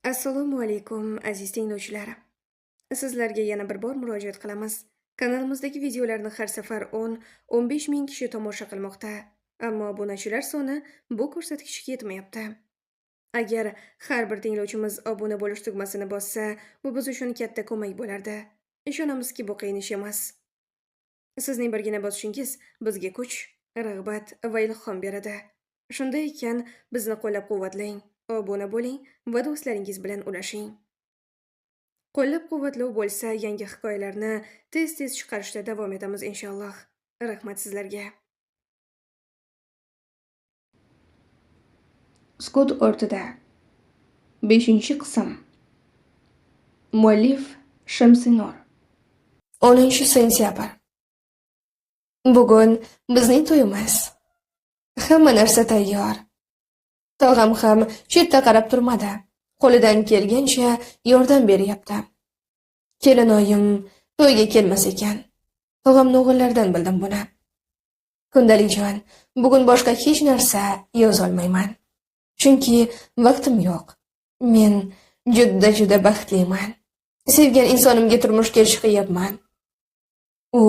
Assalomu alaykum aziz tinglovchilar. Sizlarga yana bir bor murojaat qilamiz. Kanalimizdagi videolarni har safar 10-15 ming kishi tomosha qilmoqda, ammo obunachilar soni bu ko'rsatkichga yetmayapti. Agar har bir tinglovchimiz obuna bo'lish tugmasini bossa, bu biz uchun katta ko'mak bo'lardi. Ishonamizki, bu qiyin ish emas. Sizning birgina bosishingiz bizga kuch, rag'bat va ilhom beradi. Shunday ekan, bizni qo'llab-quvvatlang, obuna bo'ling va do'stlaringiz bilan ulashing. Qo'llab-quvvatlov bo'lsa, yangi hikoyalarni tez-tez chiqarishda davom etamiz inshaalloh. Rahmat sizlarga. Sukut o'rtida 5-qism. Muallif Shamsinur. 10-sentyabr. Bugun bizning to'yimiz. Hamma narsa tayyor. Tog'am ham chetda qarab turmadi. Qo'lidan kelgancha yordam beryapti. Kelinoyim to'yga kelmas ekan. Tog'amning o'g'illaridan bildim buni. Kundalijon, bugun boshqa hech narsa yoza olmayman. Chunki vaqtim yo'q. Men juda baxtliman. Sevgan insonimga turmushga chiqyapman. U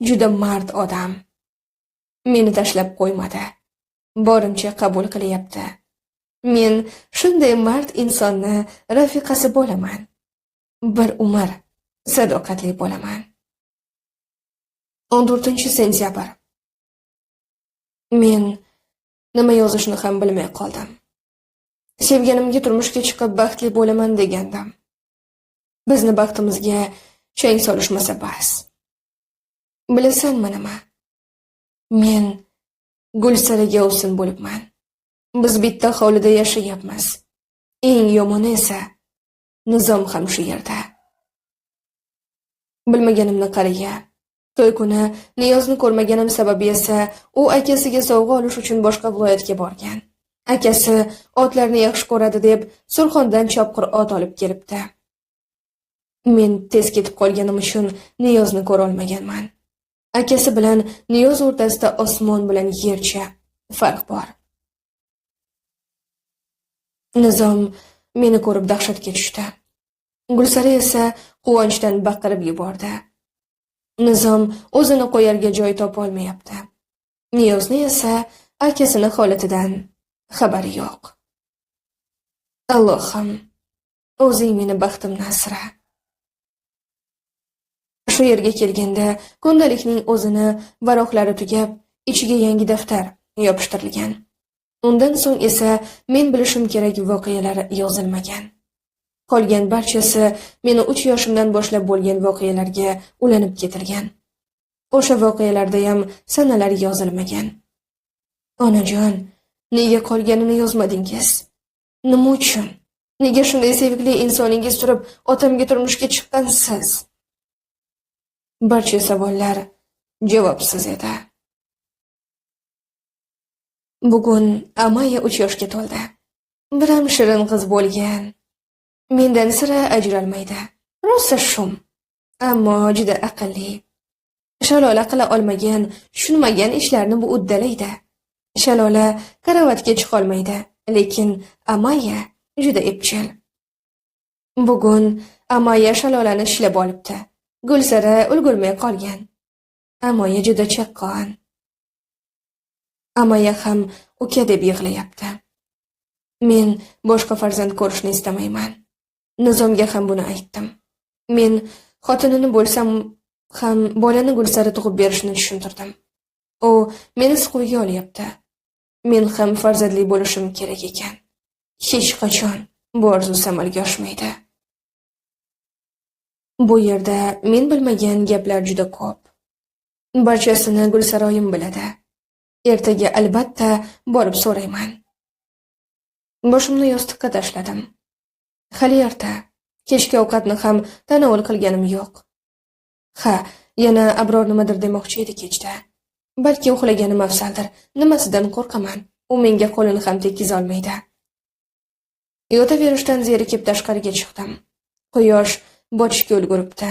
juda mard odam. Meni tashlab qo'ymadi. Borimcha qabul qilyapti. Men shunday mard insonni rafiqasi bo'laman. Bir umr sadoqatli bo'laman. 14-sentyabr. Men nima yozishni ham bilmay qoldim. Sevganimga turmushga chiqib baxtli bo'laman degandim. Bizni baxtimizga chang solishmasa bas. Bilasanmi nima? Men Gulsaraga ovsin bo'libman. Biz bitta hovlida yashayapmiz. Eng yomoni esa Nizom ham shu yerda. Bilmaganimni qariya. To'y kuni Niyozni ko'rmaganim sababi esa u akasiga sovg'a olish uchun boshqa viloyatga borgan. Akasi otlarni yaxshi ko'radi deb Surxondan chopqir ot olib kelibdi. Men tez ketib qolganim uchun Niyozni ko'ra olmaganman. Akasi bilan Niyoz o'rtasida osmon bilan yercha farq bor. Nizom meni ko'rib dahshatga tushdi. Gulsara esa quvonchdan baqirib yubordi. Nizom o'zini qo'yarga joy topa olmayapti. Niyozni esa akasini holatidan xabari yo'q. Allohim, o'zing meni baxtimdan asra. Shu yerga kelganda kundalikning o'zini varoqlari tugab, ichiga yangi daftar yopishtirilgan. Undan so'ng esa men bilishim kerak voqealar yozilmagan. Qolgan barchasi meni 3 yoshimdan boshlab bo'lgan voqealarga ulanib ketilgan. O'sha voqealarda ham sanalar yozilmagan. Onajon, nega qolganini yozmadingiz? Nima uchun? Nega shunday sevimli insoningiz turib otamga turmushga chiqqansiz? Barcha savollar javobsiz edi. Bugun Amaya 3 yoshga to'ldi. Biram shirin qiz bo'lgan. Mendan sira ajralmaydi. Rosa shum, ammo juda aqlli. Shalola qila olmagan, tushunmagan ishlarni bu uddalaydi. Shalola karavotga chiqa olmaydi, lekin Amaya juda epchil. Bugun Amaya Shalolani ishlab olibdi. Gulsara ulgurmay qolgan. Amaya juda chaqqon. Amaya ham uka deb yig'layapti. Men boshqa farzand ko'rishni istamayman. Nizomga ham buni aytdim. Men xotinini bo'lsam ham bolani Gulsara tug'ib berishni tushuntirdim. U meni siquvga olyapti. Men ham farzandli bo'lishim kerak ekan. Hech qachon bu orzusi amalga oshmaydi. Bu yerda men bilmagan gaplar juda ko'p. Barchasini Gulsaroyim biladi. Ertaga albatta borib so'rayman. Boshimni yostiqqa tashladim. Hali erta. Kechki ovqatni ham tanovul qilganim yo'q. Ha, yana Abror nimadir demoqchi edi kechda. Balki uxlaganim afzaldir. Nimasidan qo'rqaman? U menga qo'lini ham tekkiza olmaydi. Yotaverishdan zerikib tashqariga chiqdim. Quyosh botishga ulguribdi.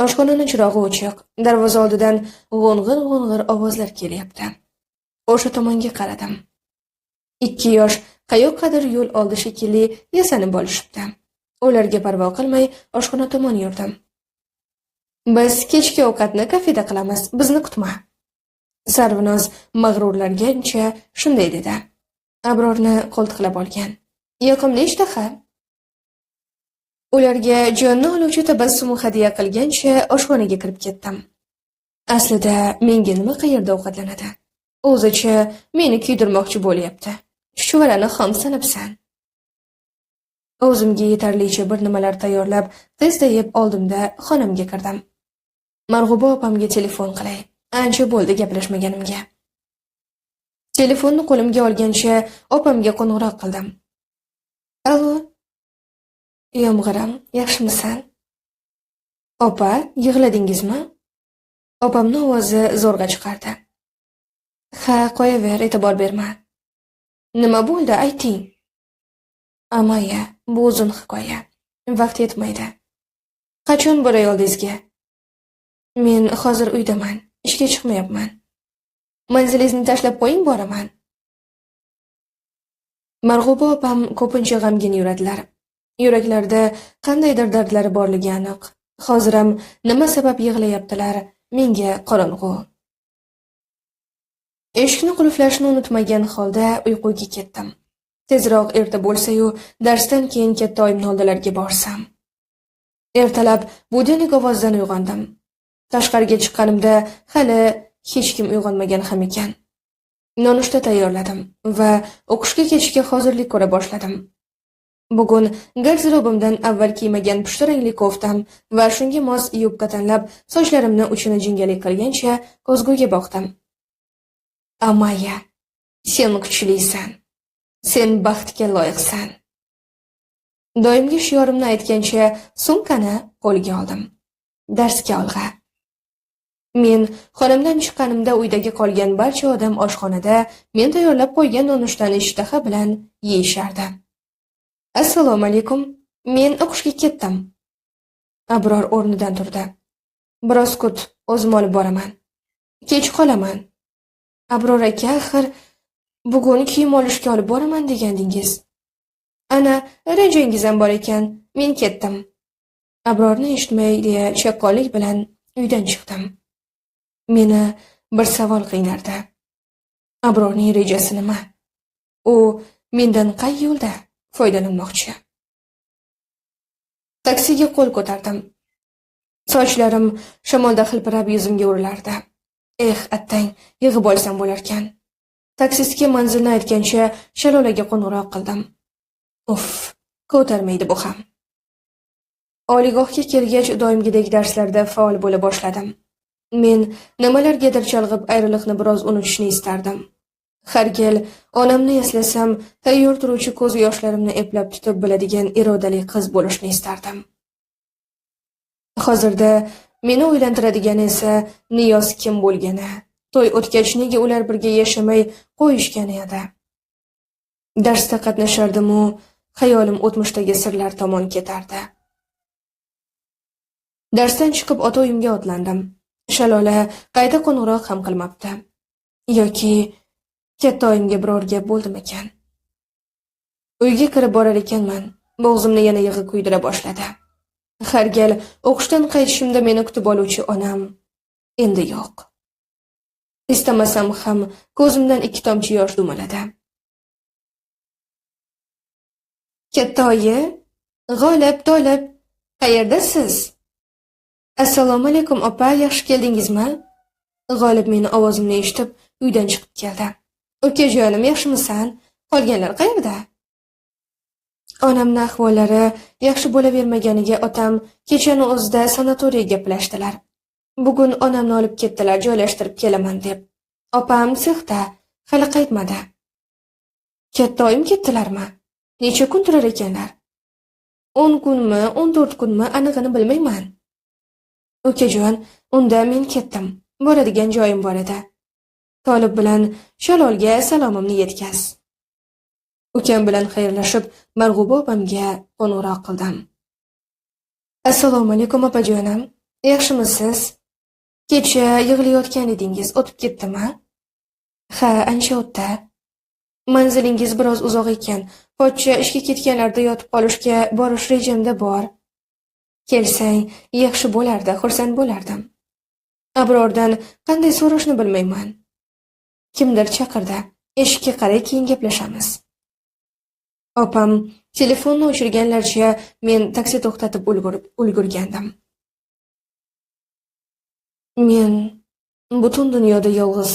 Oshxonaning chirog'i o'chiq. Darvoza oldidan g'o'ng'ir ovozlar kelyapti. O'sha tomonga qaradim. 2 yosh qayoqqadir yo'l oldi shekilli yasanib olishibdi. Ularga parvo qilmay oshxona tomon yurdim. Biz kechki ovqatni kafeda qilamiz, bizni kutma. Sarvinoz mag'rurlangancha shunday dedi. Abrorni qo'ltiqlab olgan. Yoqimli ishtaha. Ularga jonni oluvchi tabassumu hadya qilgancha oshxonaga kirib ketdim. Aslida menga nima qayerda ovqatlanadi? O'zicha meni kuydirmoqchi bo'lyapti. Chuchvarani xom sanabsan. O'zimga yetarlicha bir nimalar tayyorlab, tezda yeb oldimda xonamga kirdim. Marg'uba opamga telefon qilay. Ancha bo'ldi gaplashmaganimga. Telefonni qo'limga olgancha opamga qo'ng'iroq qildim. Allo. Yomg'irim, yaxshimisan? Opa, yig'ladingizmi? Opamning ovozi zo'rg'a chiqardi. Ha, qo'yaver, e'tibor berma. Nima bo'ldi, ayting. Amaya, bu uzun hikoya. Vaqt yetmaydi. Qachon boray oldingizga? Men hozir uydaman, ishga chiqmayapman. Manzilingizni tashlab qo'ying, boraman. Marg'uba opam ko'pincha g'amgin yuradilar. Yuraklarida qandaydir dardlari borligi aniq. Hozir ham nima sabab yig'layaptilar, menga qorong'u. Eshikni qulflashni unutmagan holda uyquga ketdim. Tezroq erta bo'lsa-yu, darsdan keyin katta oyimning oldilariga borsam. Ertalab budilnik ovozdan uyg'ondim. Tashqariga chiqqanimda hali hech kim uyg'onmagan ham ekan. Nonushta tayyorladim va o'qishga ketishga hozirlik ko'ra boshladim. Bugun garderobimdan avval kiymagan pushti rangli koftam va shunga mos yubka tanlab, sochlarimni uchini jingalik qilgancha ko'zguga boqdim. Amaya, sen kuchlisan. Sen baxtga loyiqsan. Doimgi shiorimni aytgancha sumkani qo'lga oldim. Darsga olg'a. Men xonamdan chiqqanimda uydagi qolgan barcha odam oshxonada men tayyorlab qo'ygan nonushtani ishtaha bilan yeyishardi. Assalomu alaykum. Men o'qishga ketdim. Abror o'rnidan turdi. Biroz kut, o'zim olib boraman. Kech qolaman. Abror aka, axir bugun kiyim olishga olib boraman degandingiz. Ana, rejangiz ham bor ekan. Men ketdim. Abrorni eshitmay deya chaqqonlik bilan uydan chiqdim. Meni bir savol qiynardi. Abrorning rejasi nima? U mendan qay yo'lda foydalanmoqchi? Taksiga qo'l ko'tardim. Sochlarim shamolda hilpirab yuzimga urilardi. Attang, yig'ib olsam bo'larkan. Taksistga manzilni aytgancha Shalolaga qo'ng'iroq qildim. Ko'tarmaydi bu ham. Oliygohga kelgach doimgidek darslarda faol bo'la boshladim. Men nimalargadir chalg'ib ayriliqni biroz unutishni istardim. Har gal onamni eslasam, tayyor turuvchi ko'z yoshlarimni eplab tutib biladigan irodali qiz bo'lishni istardim. Hozirda meni o'ylantiradigan esa Niyoz kim bo'lgani, to'y o'tgach nega ular birga yashamay qo'yishgani edi. Darsda qatnashardim-u, xayolim o'tmishdagi sirlar tomon ketardi. Darsdan chiqib ota uyimga otlandim. Shalola qayta qo'ng'iroq ham qilmabdi. Yoki katta oyimga biror gap bo'ldimikan? Uyga kirib borar ekanman, bo'g'zimni yana yig'i kuydira boshladi. Har gal o'qishdan qaytishimda meni kutib oluvchi onam endi yo'q. Istamasam ham ko'zimdan 2 tomchi yosh dumaladi. Katta oyi, G'olib, Tolib, qayerdasiz? Assalomu alaykum opa, yaxshi keldingizmi? G'olib meni ovozimni eshitib uydan chiqib keldi. Ukajonim, yaxshimisan? Qolganlar qayerda? Onamning ahvollari yaxshi bo'lavermaganiga otam kechani o'zida sanatoriyaga gaplashdilar. Bugun onamni olib ketdilar, joylashtirib kelaman deb. Opam sexda hali qaytmadi. Katta oyim ketdilarmi? Necha kun turar ekanlar? 10 kunmi, 14 kunmi, anig'ini bilmayman. Ukajon, unda men ketdim. Boradigan joyim bor edi. Tolib bilan Shalolga salomimni yetkaz. Ukam bilan xayrlashib, Marg'uba opamga qo'ng'iroq qildim. Assalomu alaykum opajonim. Yaxshimisiz? Kecha yig'layotgan edingiz, o'tib ketdimi? Ha, ancha o'tdi. Manzilingiz biroz uzoq ekan. Pochcha ishga ketganlarda yotib qolishga borish rejamda bor. Kelsang, yaxshi bo'lardi, xursand bo'lardim. Abrordan qanday so'rashni bilmayman. Kimdir chaqirdi. Eshikka qaray, keyin gaplashamiz. Opam telefonni o'chirganlarcha men taksi to'xtatib ulgurgandim. Men butun dunyoda yolg'iz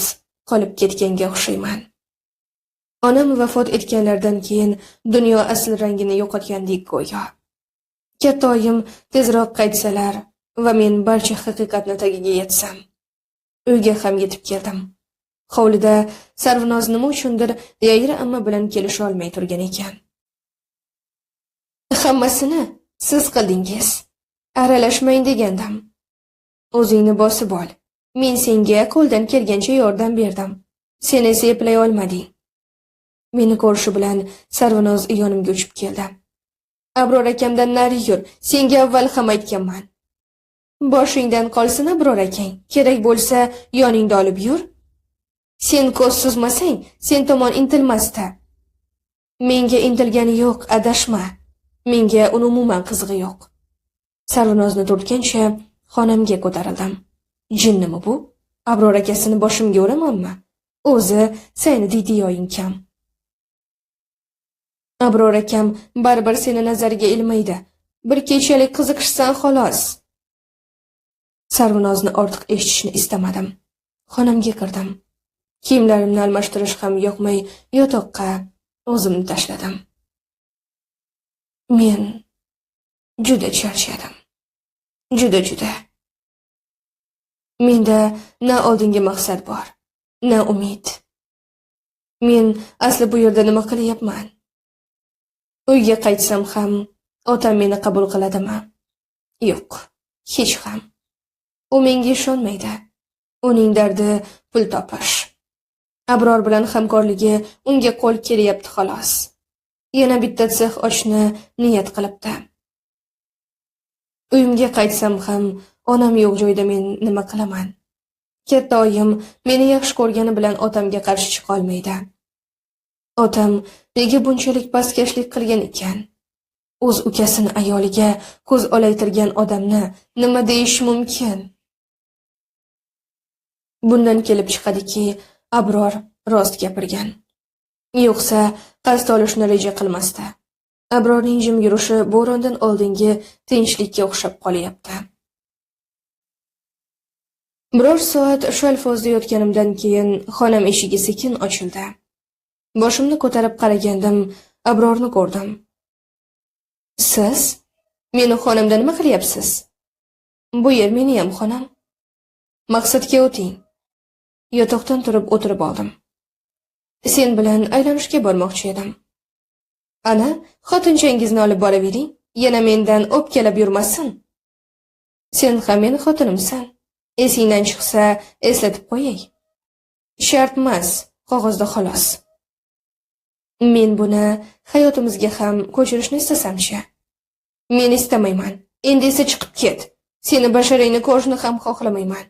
qolib ketganga o'xshayman. Onam vafot etganlardan keyin dunyo asl rangini yo'qotgandek go'yo. Katta oyim tezroq qaytsalar va men barcha haqiqatni tagiga yetsam. Uyga ham yetib keldim. Hovlida Sarvinoz nima uchundir Yayra amma bilan kelisha olmay turgan ekan. Hammasini siz qildingiz. Aralashmang degandim. O'zingni bosib ol. Men senga qo'ldan kelgancha yordam berdim. Sen esa eplay olmading. Meni ko'rishi bilan Sarvinoz yonimga uchib keldi. Abror akamdan nari yur. Senga avval ham aytganman. Boshingdan qolsin Abror akang. Kerak bo'lsa yoningda olib yur. Sen ko'z suzmasang, sen tomon intilmasdi. Menga intilgani yo'q, adashma. Menga uni umuman qizig'i yo'q. Sarvinozni turtgancha xonamga ko'tarildim. Jinnimi bu? Abror akasini boshimga uramanmi? O'zi seni didiyoying kam. Abror akam baribir seni nazariga ilmaydi. Bir kechalik qiziqishsan xolos. Sarvinozni ortiq eshitishni istamadim. Xonamga kirdim. Kiyimlarimni almashtirish ham yoqmay yotoqqa o'zimni tashladim. Men juda charchadim. Juda. Menda na oldingi maqsad bor, na umid. Men asli bu yerda nima qilyapman? Uyga qaytsam ham otam meni qabul qiladimi? Yo'q, hech ham. U menga ishonmaydi. Uning dardi pul topish. Abror bilan hamkorligi unga qo'l kelyapti xolos. Yana bitta sex ochishni niyat qilibdi. Uyimga qaytsam ham onam yo'q joyda men nima qilaman? Katta oyim meni yaxshi ko'rgani bilan otamga qarshi chiqa olmaydi. Otam nega bunchalik pastkashlik qilgan ekan? O'z ukasini ayoliga ko'z olaytirgan odamni nima deyish mumkin? Bundan kelib chiqadiki, Abror rost gapirgan. Yo'qsa, qasd olishni reja qilmasdi. Abrorning jim yurishi bo'rondan oldingi tinchlikka o'xshab qolyapti. Biror soat shu alfozda yotganimdan keyin xonam eshigi sekin ochildi. Boshimni ko'tarib qaragandim, Abrorni ko'rdim. Siz? Meni xonamda nima qilyapsiz? Bu yer meni ham xonam. Maqsadga o'ting. Yotoqdan turib o'tirib oldim. Sen bilan aylanishga bormoqchi edim. Ana, xotinchangizni olib boravering, yana mendan o'pkalab yurmasin. Sen ham meni xotinimsan. Esingdan chiqsa, eslatib qo'yay. Shart emas, qog'ozda xolos. Men buni hayotimizga ham ko'chirishni istasam-chi. Men istamayman. Endi esa chiqib ket. Seni basharingni ko'rishni ham xohlamayman.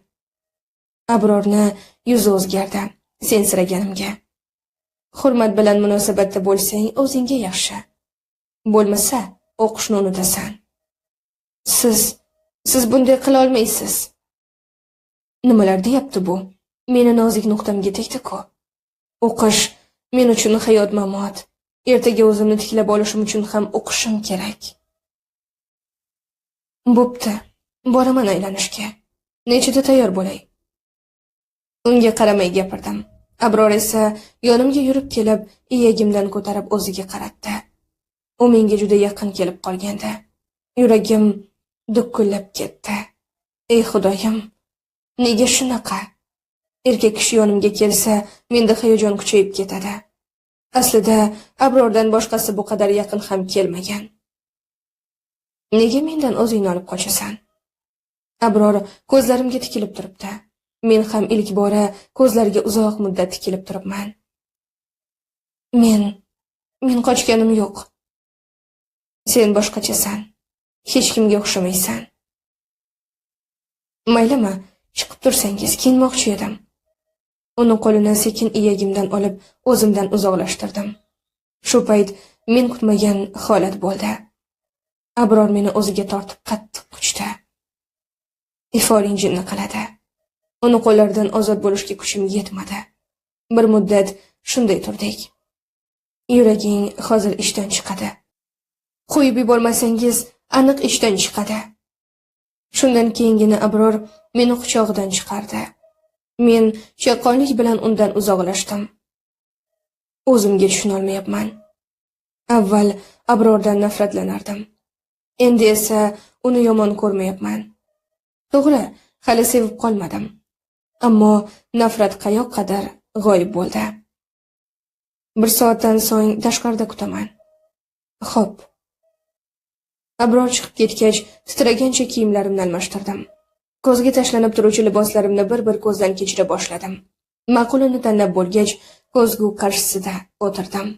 Abrorni yuzi o'zgardi, sensiraganimga. Hurmat bilan munosabatda bo'lsang, o'zingga yaxshi. Bo'lmasa, o'qishni unutasan. Siz bunday qila olmaysiz. Nimalar deyapti bu? Meni nozik nuqtamga tegdi-ku. O'qish men uchun hayot-mamot. Ertaga o'zimni tiklab olishim uchun ham o'qishim kerak. Bo'pti, boraman aylanishga. Nechida tayyor bo'lay? Unga qaramay gapirdim. Abror esa yonimga yurib kelib, iyagimdan ko'tarib o'ziga qaratdi. U menga juda yaqin kelib qolgandi. Yuragim dukullab ketdi. Ey Xudoyim, nega shunaqa? Erkak kishi yonimga kelsa, menda hayajon kuchayib ketadi. Aslida Abrordan boshqasi bu qadar yaqin ham kelmagan. Nega mendan o'zingni olib qochasan? Abror ko'zlarimga tikilib turibdi. Men ham ilk bora ko'zlariga uzoq muddat tikilib turibman. Men qochganim yo'q. Sen boshqachasan. Hech kimga o'xshamaysan. Maylimi, chiqib tursangiz kiyinmoqchi edim. Uni qo'lini sekin iyagimdan olib, o'zimdan uzoqlashtirdim. Shu payt men kutmagan holat bo'ldi. Abror meni o'ziga tortib qattiq quchdi. Iforing jinni qiladi. Uni qo'llaridan ozod bo'lishga kuchim yetmadi. Bir muddat shunday turdik. Yuraging hozir ishdan chiqadi. Qo'yib yubormasangiz, aniq ishdan chiqadi. Shundan keyingina Abror meni quchog'idan chiqardi. Men chaqqonlik bilan undan uzoqlashdim. O'zimga tushuna olmayapman. Avval Abrordan nafratlanardim. Endi esa uni yomon ko'rmayapman. To'g'ri, hali sevib qolmadim. Ammo nafrat qayoqqadir g'oyib bo'ldi. Bir soatdan so'ng tashqarida kutaman. Xo'p. Abror chiqib ketgach, titragancha kiyimlarimni almashtirdim. Ko'zga tashlanib turuvchi liboslarimni bir-bir ko'zdan kechira boshladim. Ma'qulini tanlab bo'lgach, ko'zgu qarshisida o'tirdim.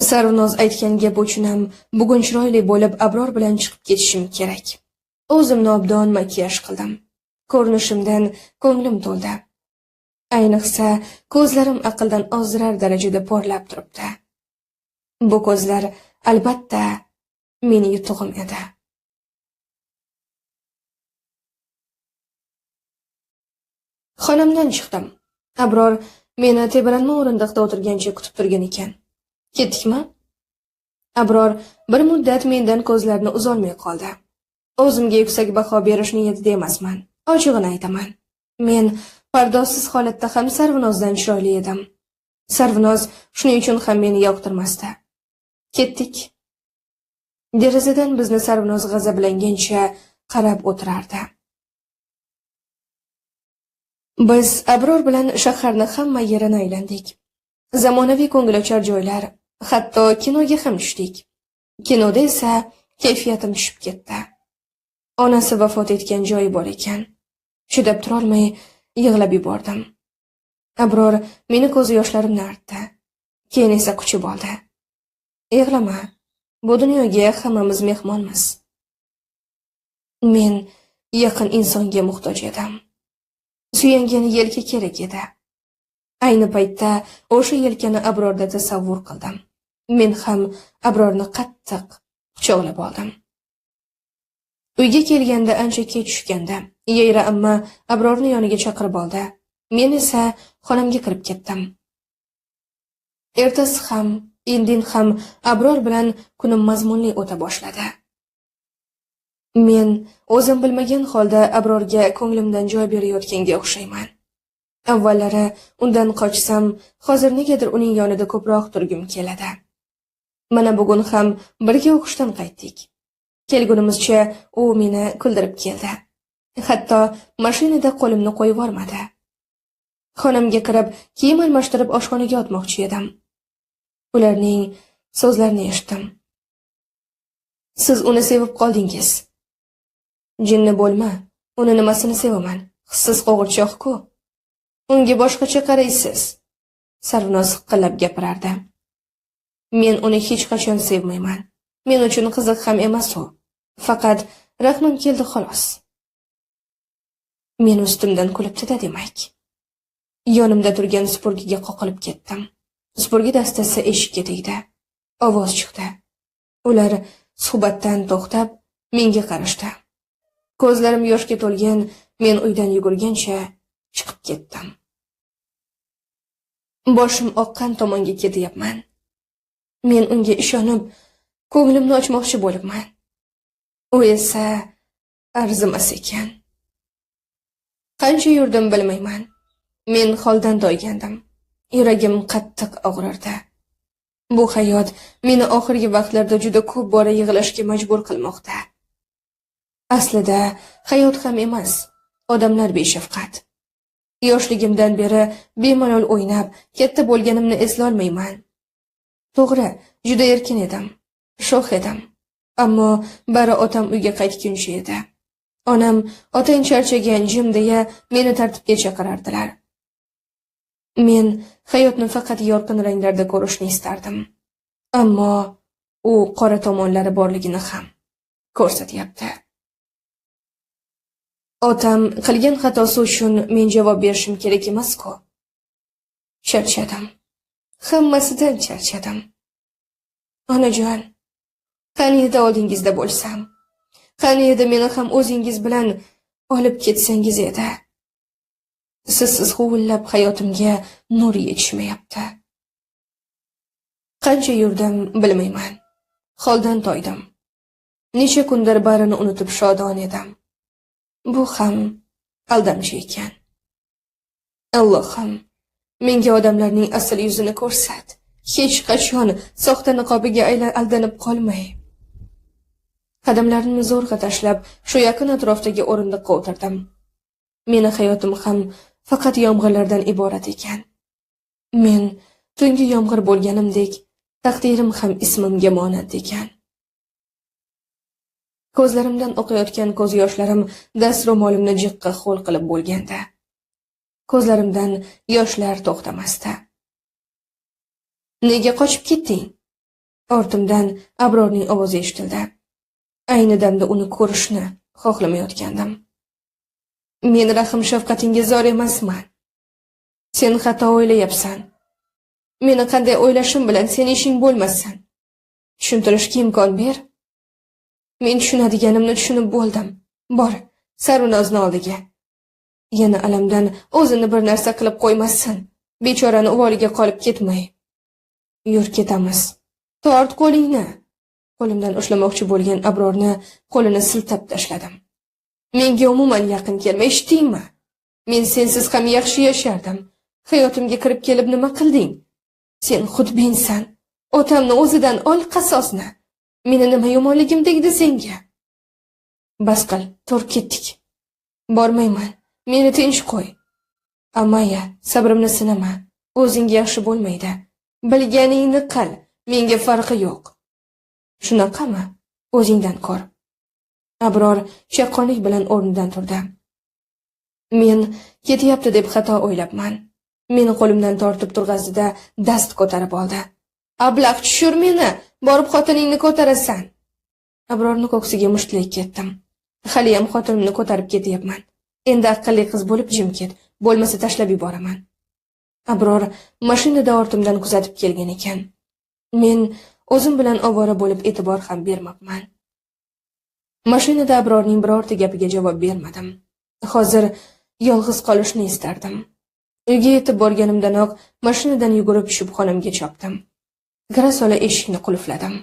Sarvinoz aytgan gap uchun ham bugun chiroyli bo'lib Abror bilan chiqib ketishim kerak. O'zimni obdon makiyaj qildim. Ko'rinishimdan ko'nglim to'ldi. Ayniqsa, ko'zlarim aqldan ozdirar darajada porlab turibdi. Bu ko'zlar albatta meni yutug'im edi. Xonamdan chiqdim. Abror meni tebaranma o'rindiqda o'tirgancha kutib turgan ekan. Ketdikmi? Abror bir muddat mendan ko'zlarini uzolmay qoldi. O'zimga yuksak baho berish niyatida emasman. Ochig'ini aytaman. Men pardozsiz holatda ham Sarvinozdan chiroyli edim. Sarvinoz shuning uchun ham meni yoqtirmasdi. Ketdik. Derazadan bizni Sarvinoz g'azablangancha qarab o'tirardi. Biz Abror bilan shaharni hamma yerini aylandik. Zamonaviy ko'ngilochar joylar, hatto kinoga ham tushdik. Kinoda esa kayfiyatim tushib ketdi. Onasi vafot etgan joyi bor ekan. Chidab tura olmay yig'lab yubordim. Abror meni ko'z yoshlarimni artdi. Keyin esa quchib oldi. Yig'lama. Bu dunyoga hammamiz mehmonmiz. Men yaqin insonga muhtoj edim. Suyangani yelka kerak edi. Ayni paytda o'sha yelkani Abrorda tasavvur qildim. Men ham Abrorni qattiq quchoqlab oldim. Uyga kelganda ancha kech tushganda, Yayra amma Abrorni yoniga chaqirib oldi. Men esa xonamga kirib ketdim. Ertasi ham, indin ham Abror bilan kunim mazmunli o'ta boshladi. Men o'zim bilmagan holda Abrorga ko'nglimdan joy berayotganga o'xshayman. Avvallari undan qochsam, hozir negadir uning yonida ko'proq turgim keladi. Mana bugun ham birga o'qishdan qaytdik. Kelgunimizcha u meni kuldirib keldi. Hatto mashinada qo'limni qo'yib yormadi. Xonamga kirib, kiyim almashtirib oshxonaga o'tmoqchi edim. Ularning so'zlarini eshitdim. Siz uni sevib qoldingiz. Jinni bo'lma, uni nimasini sevaman? Hissiz qo'g'irchoq-ku. Unga boshqacha qaraysiz. Sarvinoz hiqillab gapirardi. Men uni hech qachon sevmayman. Men uchun qiziq ham emas u. Faqat rahmim keldi xolos. Men ustimdan kulibdi-da demak. Yonimda turgan supurgiga qoqilib ketdim. Supurgi dastasi eshikka tegdi. Ovoz chiqdi. Ular suhbatdan to'xtab menga qarashdi. Ko'zlarim yoshga to'lgan, men uydan yugurgancha chiqib ketdim. Boshim oqqan tomonga ketyapman. Men unga ishonib, ko'nglimni ochmoqchi bo'libman. U esa arzimas ekan. Qancha yurdim bilmayman. Men holdan toygandim. Yuragim qattiq og'rirdi. Bu hayot meni oxirgi vaqtlarda juda ko'p bora yig'lashga majbur qilmoqda. Aslida hayot ham emas, odamlar beshafqat. Yoshligimdan beri bemalol o'ynab, katta bo'lganimni eslolmayman. To'g'ri, juda erkin edim, sho'x edim. Ammo bari otam uyga qaytguncha edi. Onam otang charchagan jim deya meni tartibga chaqirardilar. Men hayotni faqat yorqin ranglarda ko'rishni istardim. Ammo u qora tomonlari borligini ham ko'rsatyapti. Otam qilgan xatosi uchun men javob berishim kerak emas-ku. Charchadim. Hammasidan charchadim. Onajon, qani edi oldingizda bo'lsam? Qani edi meni ham o'zingiz bilan olib ketsangiz edi? Sizsiz huvillab hayotimga nur yetishmayapti. Qancha yurdim bilmayman. Holdan toydim. Necha kundir barini unutib shodon edim. Bu ham aldamchi ekan. Allohim, menga odamlarning asl yuzini ko'rsat. Hech qachon soxta niqobiga aldanib qolmay. Qadamlarimni zo'rg'a tashlab, shu yaqin atrofdagi o'rindiqqa o'tirdim. Meni hayotim ham faqat yomg'irlardan iborat ekan. Men tungi yomg'ir bo'lganimdek, taqdirim ham ismimga monand ekan. Ko'zlarimdan oqayotgan ko'z yoshlarim dastro'molimni jiqqa ho'l qilib bo'lganda, ko'zlarimdan yoshlar to'xtamasdi. Nega qochib ketding? Ortimdan Abrorning ovozi eshitildi. Ayni damda uni ko'rishni xohlamayotgandim. Men rahim shafqatingga zor emasman. Sen xato o'ylayapsan. Meni qanday o'ylashim bilan sening ishing bo'lmasin. Tushuntirishga imkon ber. Men tushunadiganimni tushunib bo'ldim. Bor, Sarunozni oldiga. Yana alamdan o'zini bir narsa qilib qo'ymasin. Bechorani uvoliga qolib ketmay. Yur ketamiz. Tort qo'lingni. Qo'limdan ushlamoqchi bo'lgan Abrorni qo'lini siltab tashladim. Menga umuman yaqin kelma, eshitdingmi? Men sensiz ham yaxshi yashardim. Hayotimga kirib kelib nima qilding? Sen xudbinsan. Otamni o'zidan ol qasosni. Meni nima yomonligim tegdi senga? Bas qil, tur ketdik. Bormayman. Meni tinch qo'y. Amaya, sabrimni sinama. O'zingga yaxshi bo'lmaydi. Bilganingni qil. Menga farqi yo'q. Shunaqami? O'zingdan ko'r. Abror chaqqonlik bilan o'rnidan turdi. Men ketyapti deb xato o'ylabman. Meni qo'limdan tortib turg'azdi-da, dast ko'tarib oldi. Ablah tushir meni, borib xotiningni ko'tarasan. Abrorni ko'ksiga mushtlay ketdim. Hali ham xotinimni ko'tarib ketyapman. Endi aqlli qiz bo'lib jim ket, bo'lmasa tashlab yuboraman. Abror mashinada ortimdan kuzatib kelgan ekan. Men o'zim bilan ovora bo'lib e'tibor ham bermabman. Mashinada Abrorning birorta gapiga javob bermadim. Hozir yolg'iz qolishni istardim. Uyga yetib borganimdanoq mashinadan yugurib tushib xonamga chopdim. Girasola eshikni qulfladim.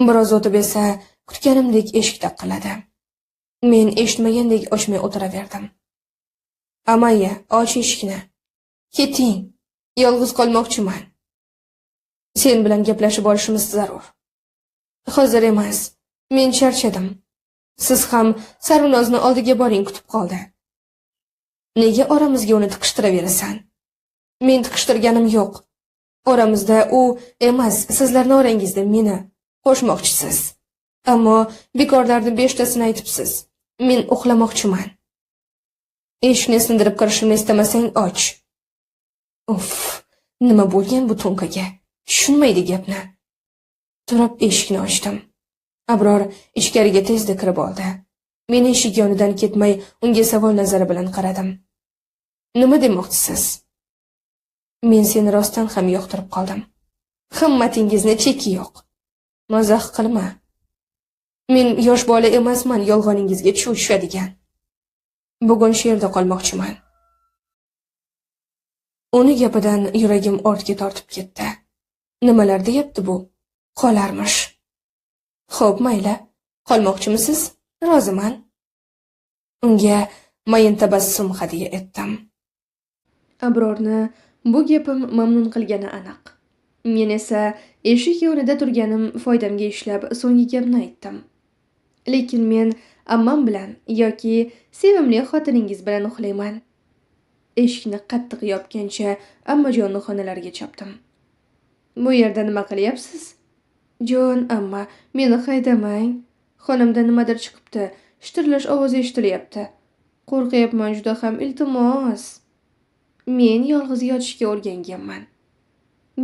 Biroz o'tib esa kutganimdek eshik taqilladi. Men eshitmagandek ochmay o'tiraverdim. Amaya, och eshikni. Keting, yolg'iz qolmoqchiman. Sen bilan gaplashib olishimiz zarur. Hozir emas, men charchadim. Siz ham Sarunozni oldiga boring, kutib qoldi. Nega oramizga uni tiqishtiraverasan? Men tiqishtirganim yo'q. Oramizda u emas, sizlarning orangizda meni qo'shmoqchisiz. Ammo bekorlarni 5tasini aytibsiz. Men uxlamoqchiman. Eshikni sindirib kirishimni istamasang och. Uff, nima bo'lgan bu to'nkaga? Tushunmaydi gapni. Turib eshikni ochdim. Abror ichkariga tezda kirib oldi. Men eshik yonidan ketmay unga savol nazari bilan qaradim. Nima demoqchisiz? Men seni rostdan ham yoqtirib qoldim. Himmatingizni cheki yo'q. Mazax qilma. Men yosh bola emasman yolg'oningizga tushadigan. Bugun shu yerda qolmoqchiman. Uni gapidan yuragim ortga tortib ketdi. Nimalar deyapti bu? Qolarmish. Xo'p, mayli. Qolmoqchimisiz? Roziman. Unga mayin tabassum hadya etdim. Abrorni bu gapim mamnun qilgani aniq. Men esa eshik yonida turganim foydamga ishlab so'nggi gapni aytdim. Lekin men ammam bilan yoki sevimli xotiningiz bilan uxlayman. Eshikni qattiq yopgancha ammajonning xonalariga chopdim. Bu yerda nima qilyapsiz? Jon, amma, meni haydamang. Xonamda nimadir chiqibdi. Shitirlash ovozi eshitilyapti. Qo'rqyapman juda ham, iltimos. Men yolg'iz yotishga o'rganganman.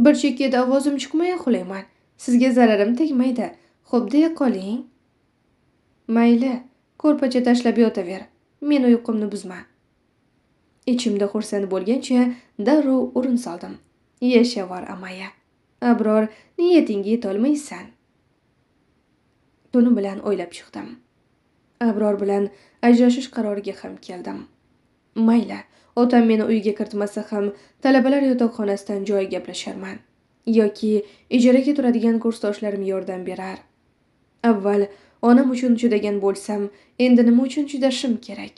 Bir chekkada ovozim chiqmay uxlayman. Sizga zararim tegmaydi. Xo'p, deya qoling. Mayli, Ko'rpacha tashlab yotaver. Men uyqumni buzma. Ichimda xursand bo'lgancha darrov o'rin soldim. Yashavor amaya. Abror, niyatingga yetolmaysan. Tuni bilan o'ylab chiqdim. Abror bilan ajrashish qaroriga ham keldim. Mayli, otam meni uyga kiritmasa ham talabalar yotoqxonasidan joy gaplasharman. Yoki ijaraga turadigan kursdoshlarim yordam berar. Avval onam uchun chidagan bo'lsam, endi nima uchun chidashim kerak?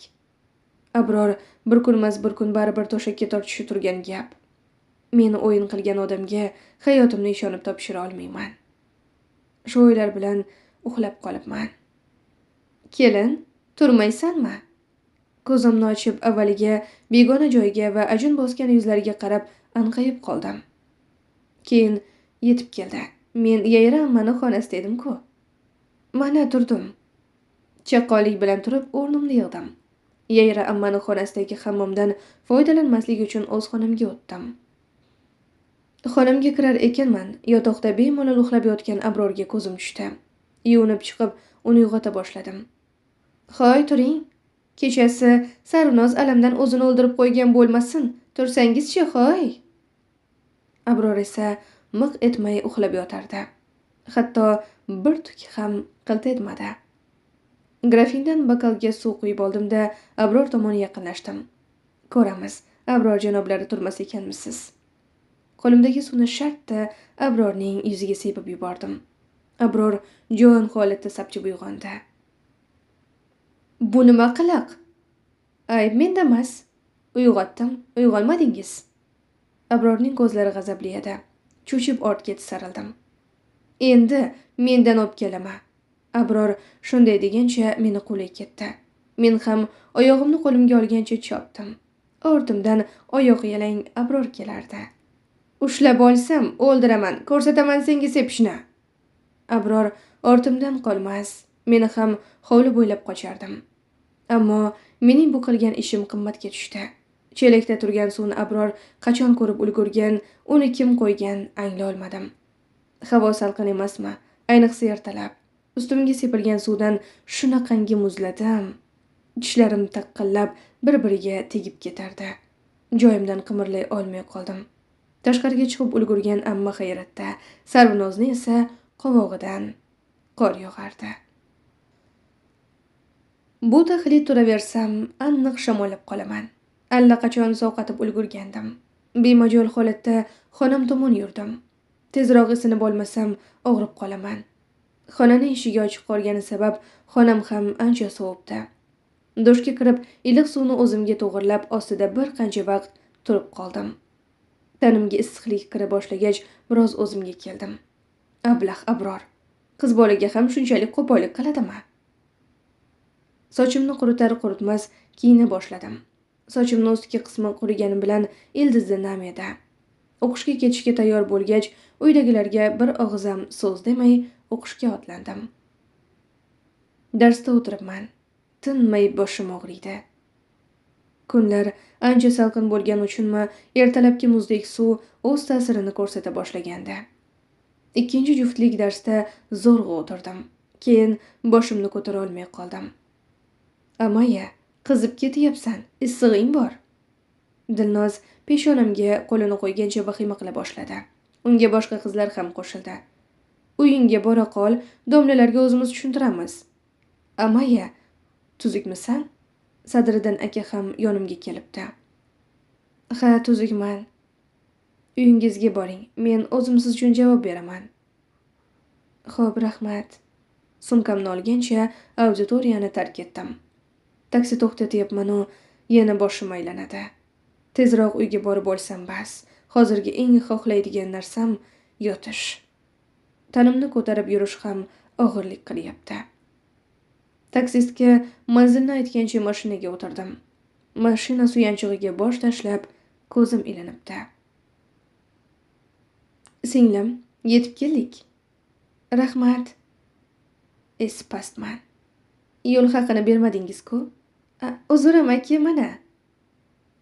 Abror bir kunmas bir kun baribir to'shakka tortishi turgan gap. Meni o'yin qilgan odamga hayotimni ishonib topshira olmayman. Shu o'ylar bilan uxlab qolibman. Kelin, turmaysanmi? Ko'zimni ochib avvaliga begona joyga va ajin bosgan yuzlariga qarab anqayib qoldim. Keyin yetib keldi. Men Yayra ammani xonasida edim-ku. Mana turdim. Chaqqonlik bilan turib o'rnimni yig'dim. Yayra ammani xonasidagi hammomdan foydalanmaslik uchun o'z xonamga o'tdim. Xonamga kirar ekanman, yotoqda bemalol uxlab yotgan Abrorga ko'zim tushdi. Yuvinib chiqib, uni uyg'ota boshladim. Hoy, turing. Kechasi Sarvinoz alamdan o'zini o'ldirib qo'ygan bo'lmasin. Tursangizchi, hoy. Abror esa miq etmay uxlab yotardi. Hatto bir tuk ham qilt etmadi. Grafindan bokalga suv quyib oldim-da, Abror tomon yaqinlashdim. Ko'ramiz, Abror janoblari turmas ekanmisiz. Qo'limdagi suvni shartta Abrorning yuziga sepib yubordim. Abror jon holatda sapchib uyg'ondi. Bu nima qiliq? Ayb menda emas. Uyg'otdim, uyg'onmadingiz. Abrorning ko'zlari g'azabli edi. Cho'chib ortga tisarildim. Endi mendan o'pkalama. Abror shunday degancha meni qo'liga ketdi. Men ham oyog'imni qo'limga olgancha chopdim. Ortimdan oyoq yalang Abror kelardi. Ushlab olsam o'ldiraman, ko'rsataman senga sepishni. Abror ortimdan qolmas, meni ham hovli bo'ylab qochardim. Ammo mening bu qilgan ishim qimmatga tushdi. Chelakda turgan suvni Abror qachon ko'rib ulgurgan, uni kim qo'ygan anglay olmadim. Havo salqin emasmi? Ayniqsa ertalab. Ustimga sepilgan suvdan shunaqangi muzladim. Tishlarim taqqillab bir-biriga tegib ketardi. Joyimdan qimirlay olmay qoldim. Tashqariga chiqib ulgurgan amma hayratda, Sarvinozni esa qovog'idan qor yog'ardi. Bu taxlit turaversam, aniq shamollab qolaman. Allaqachon sovqatib ulgurgandim. Bemajol holatda xonam tomon yurdim. Tezroq isinib olmasam, og'rib qolaman. Xonaning eshigi ochiq qolgani sabab xonam ham ancha sovibdi. Dushga kirib, iliq suvni o'zimga to'g'irlab, ostida bir qancha vaqt turib qoldim. Tanimga issiqlik kira boshlagach, biroz o'zimga keldim. Ablah Abror. Qiz bolaga ham shunchalik qo'pollik qiladimi? Sochimni quritar quritmas kiyina boshladim. Sochimning ustki qismi qurigani bilan ildizda nam edi. O'qishga ketishga tayyor bo'lgach, uydagilarga bir og'izam so'z demay o'qishga otlandim. Darsda o'tiribman. Tinmay boshim og'riydi. Kunlar ancha salqin bo'lgani uchunmi, ertalabki muzdek suv o'z ta'sirini ko'rsata boshlagandi. Ikkinchi juftlik darsda zo'rg'a o'tirdim. Keyin boshimni ko'tara olmay qoldim. Amaya, qizib ketyapsan, issig'ing bor. Dilnoz peshonamga qo'lini qo'ygancha vahima qila boshladi. Unga boshqa qizlar ham qo'shildi. Uyingga bora qol, domlalarga o'zimiz tushuntiramiz. Amaya, tuzukmisan? Sadriddin aka ham yonimga kelibdi. Ha, tuzukman. Uyingizga boring, men o'zim siz uchun javob beraman. Xo'p, rahmat. Sumkamni olgancha auditoriyani tark etdim. Taksi to'xtatyapman-u, yana boshim aylanadi. Tezroq uyga borib olsam bas. Hozirgi eng xohlaydigan narsam yotish. Tanimni ko'tarib yurish ham og'irlik qilyapti. Taksistga manzilni aytgancha mashinaga o'tirdim. Mashina suyanchig'iga bosh tashlab, ko'zim ilinibdi. Singlim, yetib keldik. Rahmat. Pastman. Yo'l haqini bermadingiz-ku? Uzr aka, mana.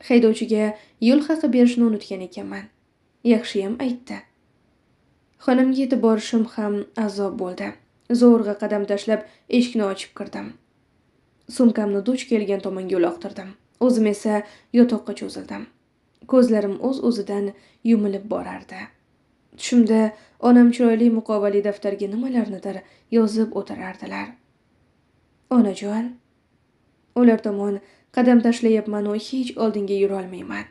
Haydovchiga yo'l haqi berishni unutgan ekanman. Yaxshiyam aytdi. Xonamga yetib borishim ham azob bo'ldi. Zo'rg'a qadam tashlab eshikni ochib kirdim. Sumkamni duch kelgan tomonga uloqtirdim. O'zim esa yotoqqa cho'zildim. Ko'zlarim o'z-o'zidan yumilib borardi. Tushimda onam chiroyli muqovali daftarga nimalarnidir yozib o'tirardilar. Onajon, ular tomon qadam tashlayapman u hech oldinga yurolmayman.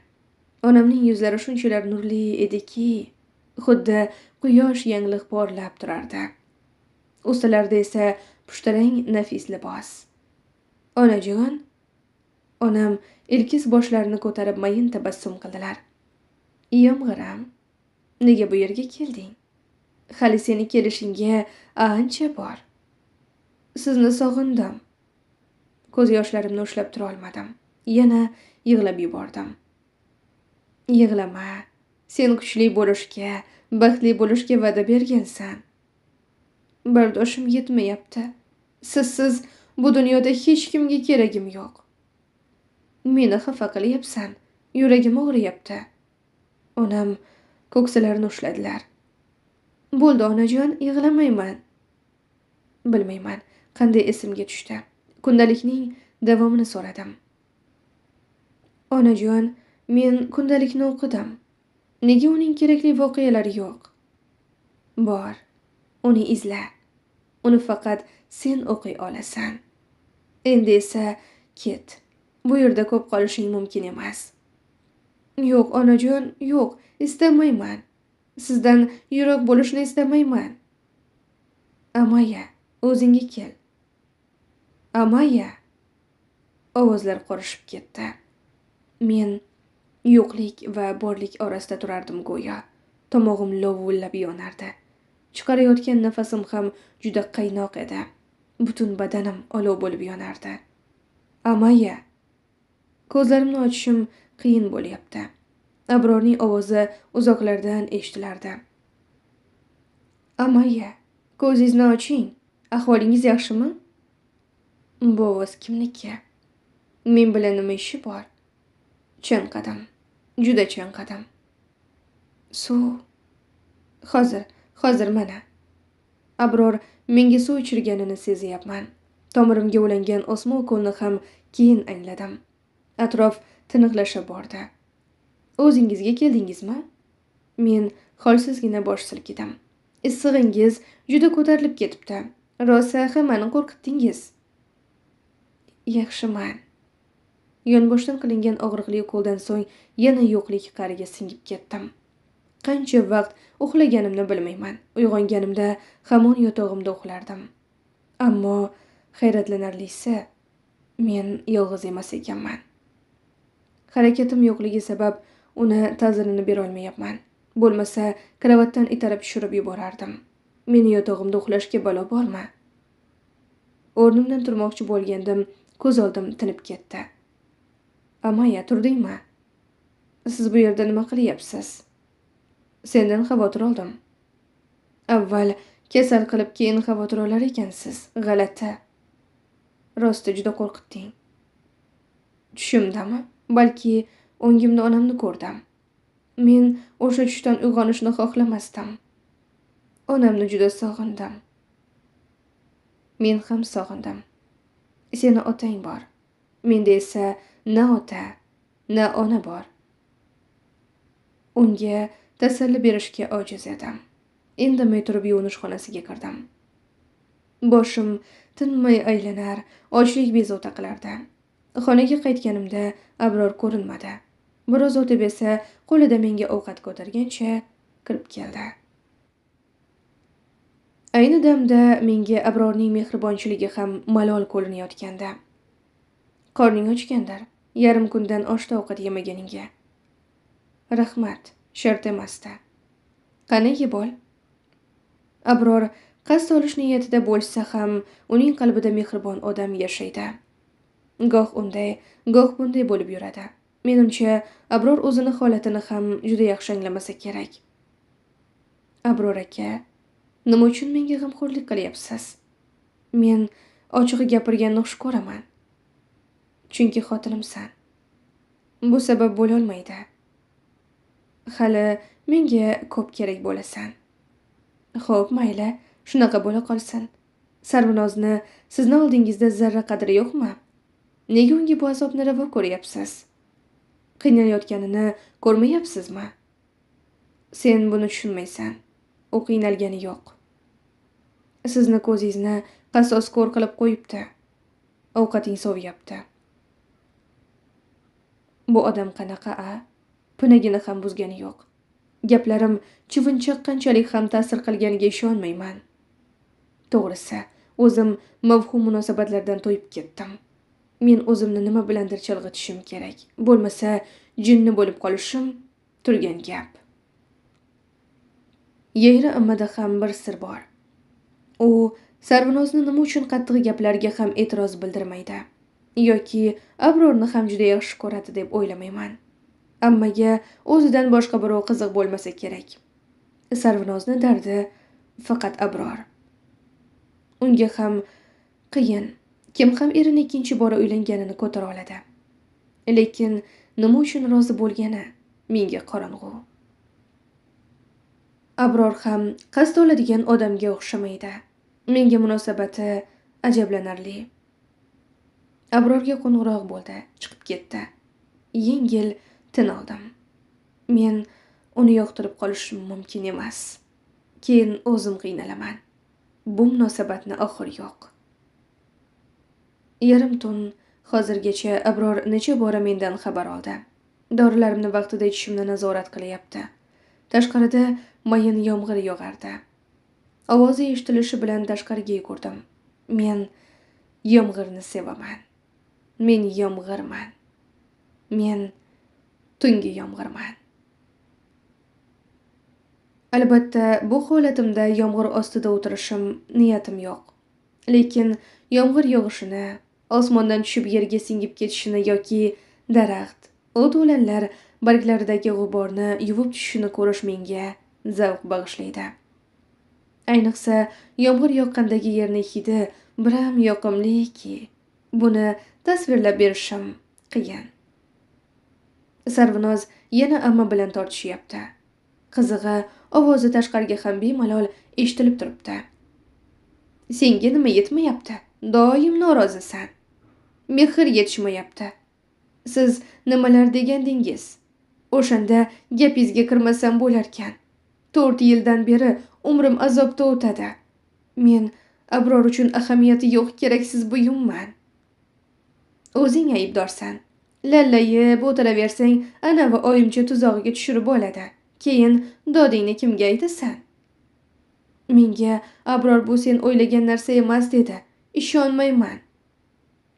Onamning yuzlari shunchalar nurli ediki, xuddi quyosh yangliq porlab turardi. Ustalarida esa pushtarang nafis libos. Onajon, onam ilkis boshlarini ko'tarib mayin tabassum qildilar. Yomg'iram, nega bu yerga kelding? Hali seni kelishingga ancha bor. Sizni sog'indim. Ko'z yoshlarimni ushlab tura olmadim. Yana yig'lab yubordim. Yig'lama. Sen kuchli bo'lishga, baxtli bo'lishga va'da bergansan. Bardoshim yetmayapti. Sizsiz bu dunyoda hech kimga keragim yo'q. Meni xafa qilyapsan. Yuragim og'riyapti. Onam ko'ksilarini ushladilar. Bo'ldi onajon, yig'lamayman. Bilmayman, qanday esimga tushdi. Kundalikning davomini so'radim. Onajon, men kundalikni o'qidim. Nega uning kerakli voqealari yo'q? Bor, uni izla. Uni faqat sen o'qiy olasan. Endi esa ket. Bu yerda ko'p qolishing mumkin emas. Yo'q, onajon, yo'q, istamayman. Sizdan yiroq bo'lishni istamayman. Amaya, o'zingga kel. Amaya. Ovozlar qorishib ketdi. Men yo'qlik va borlik orasida turardim go'yo. Tomog'im lovullab yonardi. Chiqarayotgan nafasim ham juda qaynoq edi. Butun badanim olov bo'lib yonardi. Amaya. Ko'zlarimni ochishim qiyin bo'lyapti. Abrorning ovozi uzoqlardan eshitilardi. Amaya, ko'zingizni oching. Ahvolingiz yaxshimi? Bu ovoz kimniki? Men bilan nima ishi bor? Chanqadim. Juda chanqadim. Suv. Hozir mana. Abror menga suv ichirganini sezyapman. Tomirimga ulangan osmon ko'lni ham keyin angladim. Atrof tiniqlasha bordi. O'zingizga keldingizmi? Men holsizgina bosh silkidim. Issig'ingiz juda ko'tarilib ketibdi. Rosa hammani qo'rqitdingiz. Yaxshiman. Yonboshdan qilingan og'riqli qo'ldan so'ng yana yo'qlik qariga singib ketdim. Qancha vaqt uxlaganimni bilmayman. Uyg'onganimda hamon yotog'imda uxlardim. Ammo hayratlanarlisi, men yolg'iz emas ekanman. Harakatim yo'qligi sabab uni ta'zirini bera olmayapman. Bo'lmasa, kravatdan itarib tushirib yuborardim. Meni yotog'imda uxlashga balo bormi? O'rnimdan turmoqchi bo'lgandim, ko'z oldim tinib ketdi. Amaya, turdingmi? Siz bu yerda nima qilyapsiz? Sendan xavotir oldim. Avval kasal qilib, keyin xavotir olar ekansiz. G'alati. Rosti juda qo'rqitding. Tushimdami? Balki o'ngimda onamni ko'rdim. Men o'sha tushdan uyg'onishni xohlamasdim. Onamni juda sog'indim. Men ham sog'indim. Seni otang bor. Menda esa na ota, na ona bor. Unga tasalli berishga ojiz edim. Indamay turib yuvinish xonasiga kirdim. Boshim tinmay aylanar, ochlik bezovta qilardi. Xonaga qaytganimda Abror ko'rinmadi. Biroz o'tib esa qo'lida menga ovqat ko'targancha kirib keldi. Ayni damda menga Abrorning mehribonchiligi ham malol ko'rinayotgandi. Qorning ochgandir, yarim kundan oshda ovqat yemaganingga. Rahmat, shart emasdi. Qani yeb ol. Abror qasd olish niyatida bo'lsa ham, uning qalbida mehribon odam yashaydi. Goh unday, goh bunday bo'lib yuradi. Menimcha, Abror o'zini holatini ham juda yaxshi anglamasa kerak. Abror aka, nima uchun menga g'amxo'rlik qilyapsiz? Men ochiq gapirganni xush ko'raman. Chunki xotinimsan. Bu sabab bo'la olmaydi. Hali menga ko'p kerak bo'lasan. Xo'p, mayli, shunaqa bo'la qolsin. Sarvinozni sizni oldingizda zarra qadri yo'qmi? Nega unga bu azobni ravo ko'ryapsiz? Qiynalayotganini ko'rmayapsizmi? Sen buni tushunmaysan. U qiynalgani yo'q. Sizni ko'zingizni qasos ko'r qilib qo'yibdi. Ovqating sovyapti. Bu odam qanaqa, a? Pinagini ham buzgani yo'q. Gaplarim chivinchoq qanchalik ham ta'sir qilganiga ishonmayman. To'g'risi, o'zim mavhum munosabatlardan to'yib ketdim. Men o'zimni nima bilandir chalg'itishim kerak. Bo'lmasa, jinni bo'lib qolishim turgan gap. Yayra ammada ham bir sir bor. U Sarvinozni nima uchun qattiq gaplarga ham e'tiroz bildirmaydi yoki Abrorni ham juda yaxshi ko'radi deb o'ylamayman. Ammaga o'zidan boshqa birov qiziq bo'lmasa kerak. Sarvinozni dardi faqat Abror. Unga ham qiyin. Kim ham erini ikkinchi bora uylanganini ko'tara oladi. Lekin nima uchun rozi bo'lgani menga qorong'u. Abror ham qasd oladigan odamga o'xshamaydi. Menga munosabati ajablanarli. Abrorga qo'ng'iroq bo'ldi, chiqib ketdi. Yengil tin oldim. Men uni yoqtirib qolishim mumkin emas. Keyin o'zim qiynalaman. Bu munosabatni oxiri yo'q. Yarim tun hozirgacha Abror necha bora mendan xabar oldi. Dorilarimni vaqtida ichishimni nazorat qilyapti. Tashqarida mayin yomg'ir yog'ardi. Ovozi eshitilishi bilan tashqariga yugurdim. Men yomg'irni sevaman. Men yomg'irman. Men tungi yomg'irman. Albatta, bu holatimda yomg'ir ostida o'tirishim niyatim yo'q. Lekin yomg'ir yog'ishini, osmondan tushib yerga singib ketishini yoki daraxt, o't-o'lanlar barglaridagi g'uborni yuvib tushishini ko'rish menga zavq bag'ishlaydi. Ayniqsa, yomg'ir yoqqandagi yerning hidi biram yoqimliki, buni tasvirlab berishim qiyin. Sarvinoz yana amma bilan tortishyapti. Qizig'i, ovozi tashqariga ham bemalol eshitilib turibdi. Senga nima yetmayapti? Doim norozisan. Mehr yetishmayapti. Siz nimalar degandingiz? O'shanda gapingizga kirmasam bo'larkan. 4 yildan beri umrim azobda o'tadi. Men Abror uchun ahamiyati yo'q keraksiz buyumman. O'zing aybdorsan. Lallayib o'tiraversang, anavi oyimcha tuzog'iga tushirib oladi. Keyin dodingni kimga aytasan? Menga Abror bu sen o'ylagan narsa emas dedi. Ishonmayman.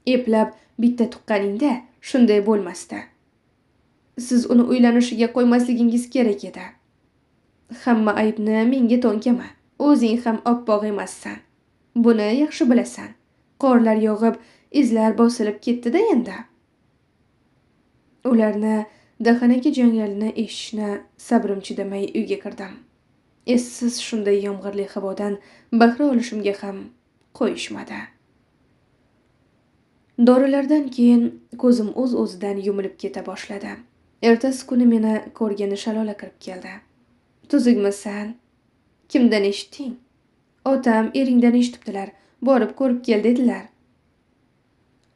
Eplab bitta tuqqaningda shunday bo'lmasdi. Siz uni uylanishiga qo'ymasligingiz kerak edi. Hamma aybni menga to'nkama. O'zing ham oppoq emassan. Buni yaxshi bilasan. Qorlar yog'ib, izlar bosilib ketdi-da endi. Ularni dahanaki janjalini eshitishni sabrim chidamay uyga kirdim. Essiz shunday yomg'irli havodan bahra olishimga ham qo'yishmadi. Dorilardan keyin ko'zim o'z-o'zidan yumilib keta boshladi. Ertasi kuni meni ko'rgani Shalola kirib keldi. Tuzukmisan? Kimdan eshitding? Otam eringdan eshitibdilar. Borib ko'rib kel dedilar.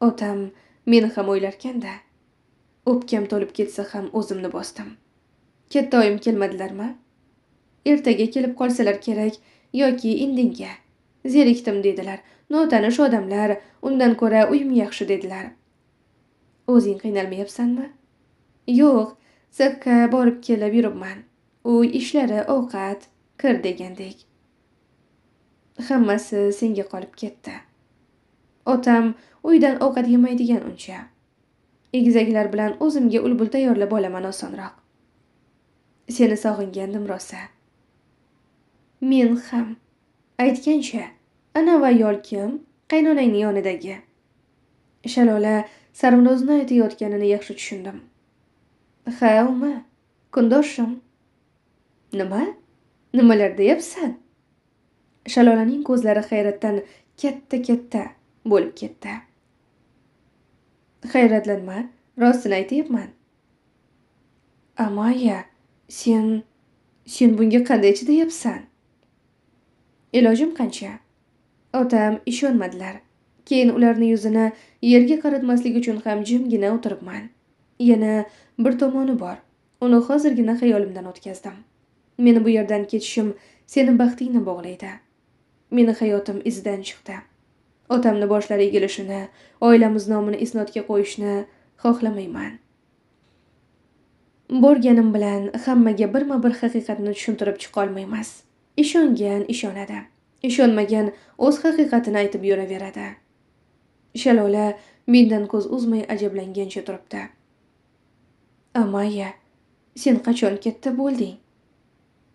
Otam meni ham o'ylarkanda. O'pkam to'lib ketsa ham o'zimni bosdim. Katta oyim kelmadilarmi? Ertaga kelib qolsalar kerak yoki indinga. Zerikdim dedilar. Notanish odamlar, undan ko'ra uyim yaxshi dedilar. O'zing qiynalmayapsanmi? Yo'q, sirtqa borib kelib yuribman. Uy ishlari, ovqat, kir degandek. Hammasi senga qolib ketdi. Otam uydan ovqat yemaydigan uncha. Egizaklar bilan o'zimga ulbul tayyorlab olaman osonroq. Seni sog'ingandim rosa. Men ham. Aytgancha, ana ayol kim? Qaynonangning yonidagi. Shalola Sarvinozni aytayotganini yaxshi tushundim. Ha, umi, kundoshim. Nima? Nimalar deyapsan? Shalolaning ko'zlari hayratdan katta-katta bo'lib ketdi. Hayratlanma, rostini aytayapman. Amaya, sen bunga qanday chidayapsan? Ilojim qancha? Otam ishonmadilar. Keyin ularni yuzini yerga qaratmaslik uchun ham jimgina o'tiribman. Yana bir tomoni bor. Uni hozirgina xayolimdan o'tkazdim. Meni bu yerdan ketishim seni baxtingni bog'laydi. Meni hayotim izidan chiqdi. Otamni boshlari egilishini, oilamiz nomini isnodga qo'yishni xohlamayman. Borganim bilan hammaga birma-bir haqiqatni tushuntirib chiqolmaymiz. Ishongan ishonadi. Ishonmagan o'z haqiqatini aytib yuraveradi. Shalola mendan ko'z uzmay ajablangancha turibdi. Amaya, sen qachon katta bo'lding?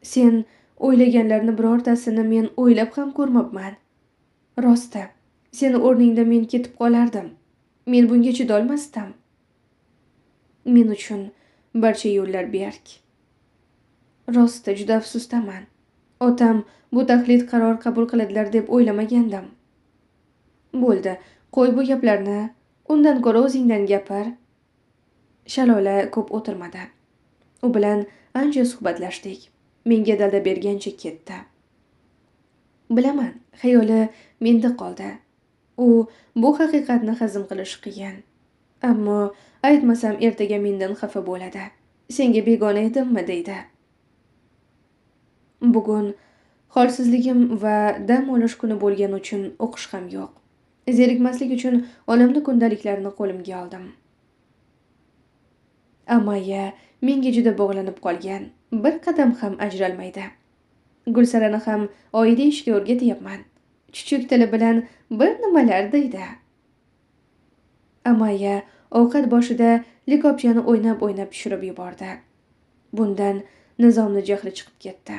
Sen o'ylaganlarni birortasini men o'ylab ham ko'rmabman. Rosti, seni o'rningda men ketib qolardim. Men bunga chidolmasdim. Men uchun barcha yo'llar berk. Rosti, juda afsusdaman. Otam bu taklid qaror qabul qiladilar deb o'ylamagandim. Bo'ldi, qo'y bu gaplarni. Undan ko'ra o'zingdan gapir. Shalola ko'p o'tirmadi. U bilan ancha suhbatlashdik. Menga dalda bergancha ketdi. Bilaman, xayoli menda qoldi. U bu haqiqatni hazm qilish qiyin. Ammo aytmasam ertaga mendan xafa bo'ladi. Senga begona edimmi deydi. Bugun holsizligim va dam olish kuni bo'lgani uchun o'qish ham yo'q. Zerikmaslik uchun onamni kundaliklarini qo'limga oldim. Amaya menga juda bog'lanib qolgan. Bir qadam ham ajralmaydi. Gulsarani ham oyida ishga o'rgatyapman. Chuchuk tili bilan bir nimalar deydi. Amaya ovqat boshida likopchani o'ynab pishirib yubordi. Bundan Nizomni jahli chiqib ketdi.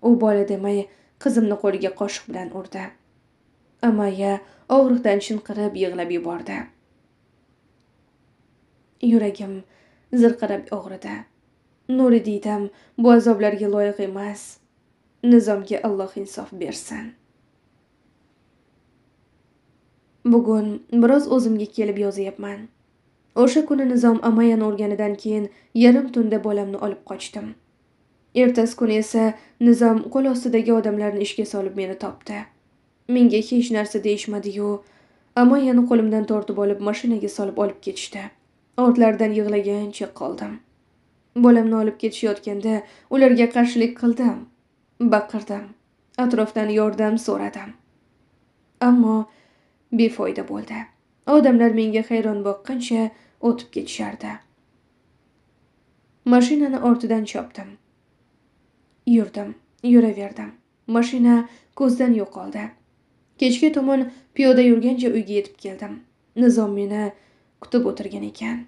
U bola demay qizimni qo'liga qoshiq bilan urdi. Amaya og'riqdan chinqirib yig'lab yubordi. Yuragim zirqirab og'ridi. Nuri diydam bu azoblarga loyiq emas. Nizomga Alloh insof bersin. Bugun biroz o'zimga kelib yozyapman. O'sha kuni Nizom Amayani urganidan keyin yarim tunda bolamni olib qochdim. Ertasi kuni esa Nizom qo'l ostidagi odamlarni ishga solib meni topdi. Menga hech narsa deyishmadi-yu, Amayani qo'limdan tortib olib mashinaga solib olib ketishdi. Ortlaridan yig'lagancha qoldim. Bolamni olib ketishayotganda ularga qarshilik qildim. Baqirdim. Atrofdan yordam so'radim. Ammo befoyda bo'ldi. Odamlar menga hayron boqqancha o'tib ketishardi. Mashinani ortidan chopdim. Yuraverdim. Mashina ko'zdan yo'qoldi. Kechga tomon piyoda yurgancha uyga yetib keldim. Nizom meni kutib o'tirgan ekan.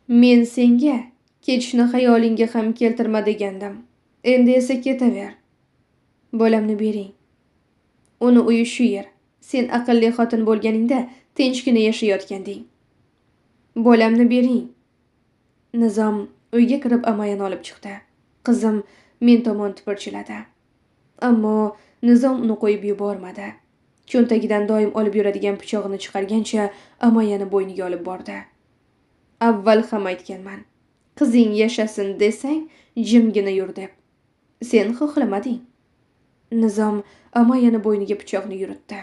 Men senga ketishni xayolingga ham keltirma degandim. Endi esa ketaver. Bolamni bering. Uni uyi shu yer. Sen aqlli xotin bo'lganingda tinchgina yashayotganding. Bolamni bering. Nizom uyga kirib Amayani olib chiqdi. Qizim men tomon tipirchiladi. Ammo Nizom uni qo'yib yubormadi. Cho'ntagidan doim olib yuradigan pichog'ini chiqargancha Amayani bo'yniga olib bordi. Avval ham aytganman. Qizing yashasin desang, jimgina yur deb. Sen xohlamading. Nizom Amayani bo'yniga pichoqni yuritdi.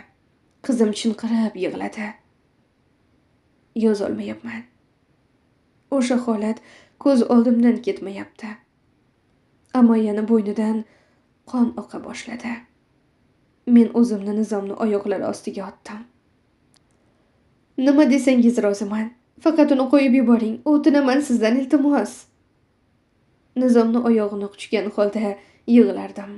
Qizim chinqirib yig'ladi. Yozolmayapman. O'sha holat ko'z oldimdan ketmayapti. Amayani bo'ynidan qon oqa boshladi. Men o'zimni Nizomni oyoqlari ostiga otdim. Nima desangiz roziman. Faqat uni qo'yib yuboring. O'tinaman sizdan, iltimos. Nizomni oyog'ini quchgan holda yig'lardim.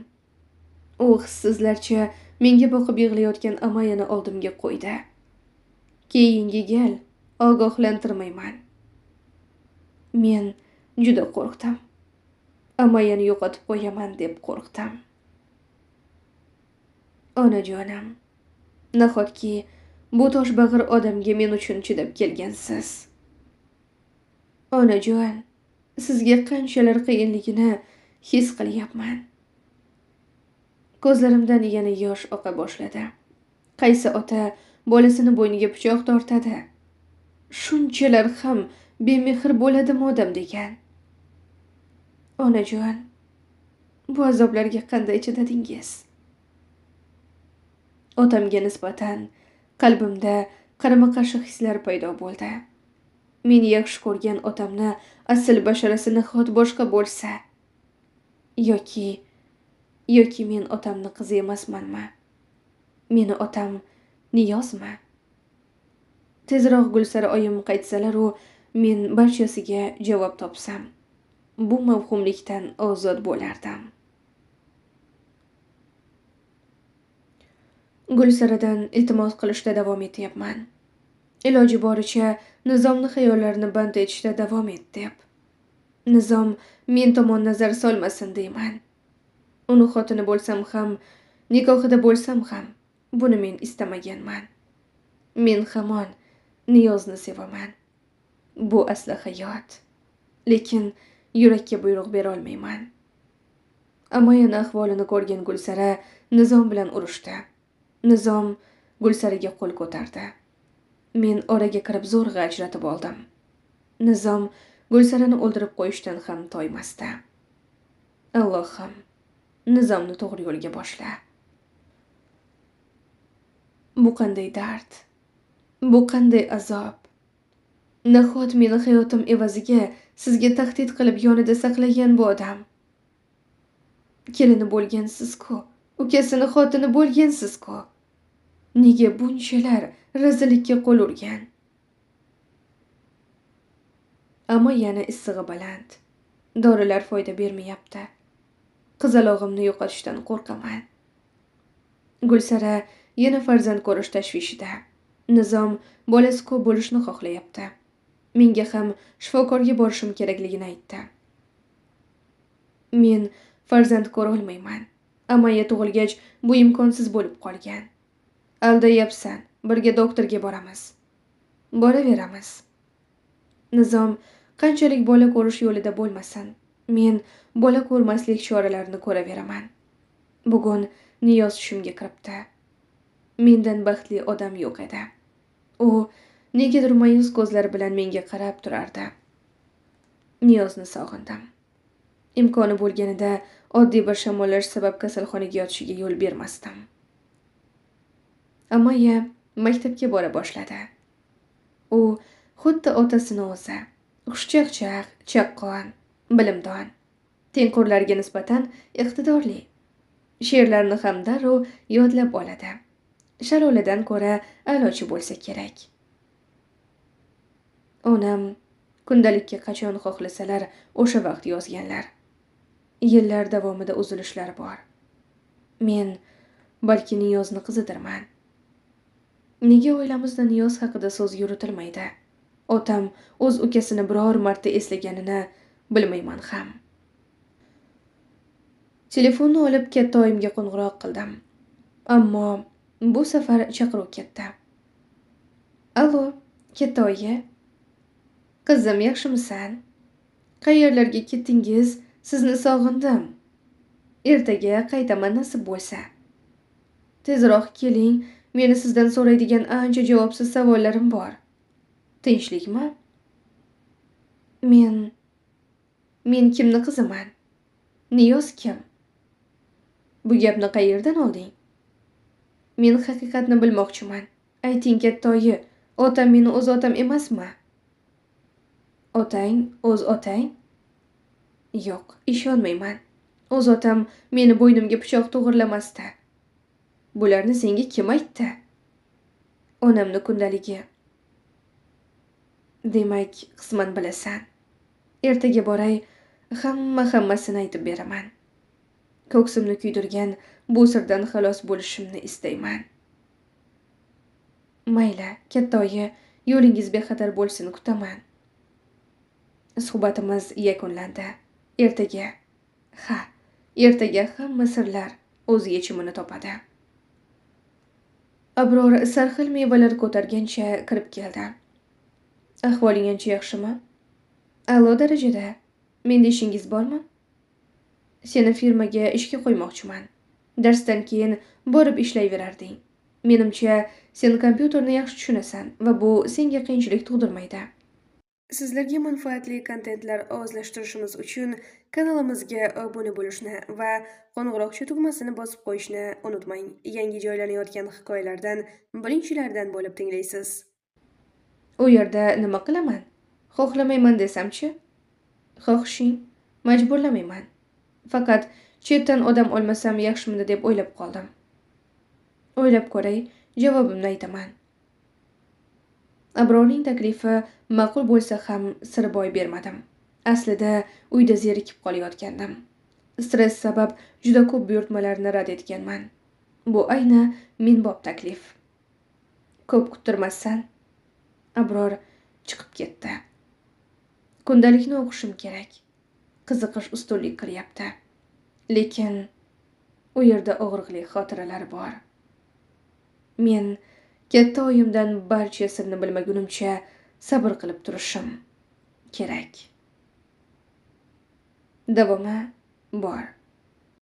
U hissizlarcha menga boqib yig'layotgan Amayani oldimga qo'ydi. Keyingi gal ogohlantirmayman. Men juda qo'rqdim. Amayani yo'qotib qo'yaman deb qo'rqdim. Onajonim, nahotki bu toshbag'ir odamga men uchun chidab kelgansiz. Onajon, sizga qanchalar qiyinligini his qilyapman. Ko'zlarimdan yana yosh oqa boshladi. Qaysi ota bolasini bo'yniga pichoq tortadi? Shunchalar ham bemehr bo'ladimi odam degan? Onajon, bu azoblarga qanday chidadingiz? Otamga nisbatan Qalbimda qarama-qarshi hislar paydo bo'ldi. Meni yaxshi ko'rgan otamni asl basharasi nahot boshqa bo'lsa, yoki men otamni qizi emasmanmi? Meni otam Niyozmi? Tezroq Gulsara oyim qaytsalar-u, men barchasiga javob topsam, bu mavhumlikdan ozod bo'lardim. Gulsaradan iltimos qilishda davom etyapman. Iloji boricha Nizomni xayollarini band etishda davom et deb. Nizom men tomon nazar solmasin deyman. Uni xotini bo'lsam ham, nikohida bo'lsam ham, buni men istamaganman. Men hamon Niyozni sevaman. Bu asli hayot. Lekin yurakka buyruq bera olmayman. Amayani ahvolini ko'rgan Gulsara Nizom bilan urushdi. Nizom Gulsaraga qo'l ko'tardi. Men oraga kirib zo'rg'a ajratib oldim. Nizom Gulsarani o'ldirib qo'yishdan ham toymasdi. Allohim, Nizomni to'g'ri yo'lga boshla. Bu qanday dard? Bu qanday azob? Nahot meni hayotim evaziga sizga tahdid qilib yonida saqlagan bu odam? Kelini bo'lgansiz-ku, ukasini xotini bo'lgansiz-ku. Nega bunchalar razillikka qo'l urgan? Ammo yana issig'i baland. Dorilar foyda bermayapti. Qizalog'imni yo'qotishdan qo'rqaman. Gulsara yana farzand ko'rish tashvishida. Nizom bolasi ko'p bo'lishni xohlayapti. Menga ham shifokorga borishim kerakligini aytdi. Men farzand ko'ra olmayman. Amaya tug'ilgach bu imkonsiz bo'lib qolgan. Aldayapsan, birga doktorga boramiz. Boraveramiz. Nizom qanchalik bola ko'rish yo'lida bo'lmasin, men bola ko'rmaslik choralarini ko'raveraman. Bugun Niyoz tushimga kiribdi. Mendan baxtli odam yo'q edi. U negadir ma'yus ko'zlar bilan menga qarab turardi. Niyozni sog'indim. Imkoni bo'lganida oddiy bir shamollash sabab kasalxonaga yotishiga yo'l bermasdim. Amaya maktabga bora boshladi. U xuddi otasini o'zi, xushchaqchaq, chaqqon, bilimdon, tengqurlarga nisbatan iqtidorli. She'rlarni ham darrov yodlab oladi. Shaloladan ko'ra a'lochi bo'lsa kerak. Onam kundalikka qachon xohlasalar o'sha vaqt yozganlar. Yillar davomida uzilishlar bor. Men balki Niyozni qizidirman. Nega oilamizda Niyoz haqida so'z yuritilmaydi? Otam o'z ukasini biror marta eslaganini bilmayman ham. Telefonni olib katta oyimga qo'ng'iroq qildim. Ammo bu safar chaqiruv ketdi. Allo, katta oyi. Qizim, yaxshimisan? Qayerlarga ketdingiz? Sizni sog'indim. Ertaga qaytaman nasib bo'lsa. Tezroq keling, meni sizdan so'raydigan ancha javobsiz savollarim bor. Tinchlikmi? Men kimni qiziman? Niyoz kim? Bu gapni qayerdan olding? Men haqiqatni bilmoqchiman. Ayting, katta oyi, otam meni o'z otam emasmi? Otang o'z otang? Yo'q, ishonmayman. O'z otam meni bo'ynimga pichoq to'g'irlamasdi. Bularni senga kim aytdi? Onamni kundaligi. Demak, qisman bilasan. Ertaga boray, hammasini aytib beraman. Ko'ksimni kuydirgan bu sirdan xalos bo'lishimni istayman. Mayli, katta oyi, yo'lingiz bexatar bo'lsin, kutaman. Suhbatimiz yakunlandi. Ertaga hamma sirlar o'z yechimini topadi. Abror sarxil mevalar ko'targancha kirib keldi. Ahvoling ancha yaxshimi? A'lo darajada. Menda ishingiz bormi? Seni firmaga ishga qo'ymoqchiman. Darsdan keyin borib ishlayverarding. Menimcha, sen kompyuterni yaxshi tushunasan va bu senga qiyinchilik tug'dirmaydi. Sizlarga manfaatli kontentlar ovozlashtirishimiz uchun kanalimizga obuna bo'lishni va qo'ng'iroqcha tugmasini bosib qo'yishni unutmang. Yangi joylanayotgan hikoyalardan birinchilardan bo'lib tinglaysiz. U yerda nima qilaman? Xohlamayman desamchi? Xohishing, majburlamayman. Faqat chetdan odam olmasam yaxshimidi deb o'ylab qoldim. O'ylab ko'ray, javobimni aytaman. Abrorning taklifi ma'qul bo'lsa ham sir boy bermadim. Aslida uyda zerikib qolayotgandim. Stress sabab juda ko'p buyurtmalarni rad etganman. Bu ayni minbob taklif. Ko'p kuttirmassan. Abror chiqib ketdi. Kundalikni o'qishim kerak. Qiziqish ustunlik qilyapti. Lekin u yerda og'riqli xotiralar bor. Men katta oyimdan barcha sirni bilmagunimcha sabr qilib turishim kerak. Davomi bor.